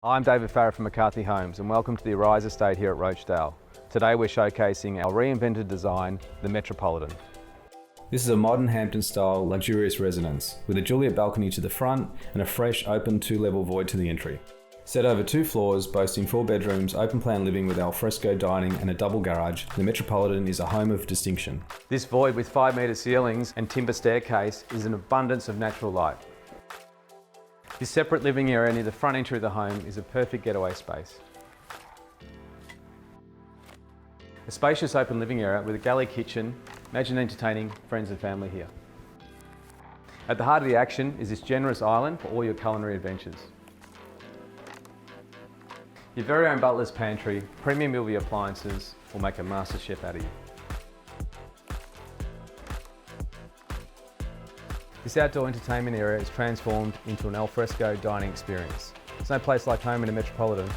I'm David Farrer from McCarthy Homes and welcome to the Arise Estate here at Rochedale. Today we're showcasing our reinvented design, the Metropolitan. This is a modern Hampton-style luxurious residence with a Juliet balcony to the front and a fresh open two-level void to the entry. Set over 2 floors, boasting 4 bedrooms, open-plan living with alfresco dining and a double garage, the Metropolitan is a home of distinction. This void with 5-metre ceilings and timber staircase is an abundance of natural light. This separate living area near the front entry of the home is a perfect getaway space. A spacious open living area with a galley kitchen. Imagine entertaining friends and family here. At the heart of the action is this generous island for all your culinary adventures. Your very own butler's pantry, premium Milvey appliances will make a master chef out of you. This outdoor entertainment area is transformed into an alfresco dining experience. There's no place like home in a Metropolitan.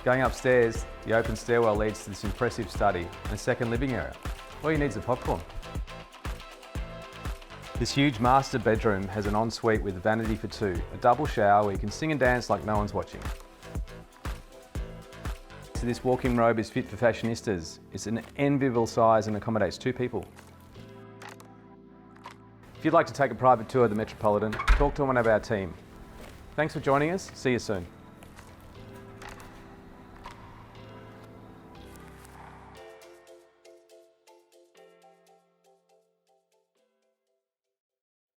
Going upstairs, the open stairwell leads to this impressive study and a second living area. All you need is a popcorn. This huge master bedroom has an ensuite with a vanity for 2, a double shower where you can sing and dance like no one's watching. So this walk-in robe is fit for fashionistas. It's an enviable size and accommodates 2 people. If you'd like to take a private tour of the Metropolitan, talk to one of our team. Thanks for joining us. See you soon.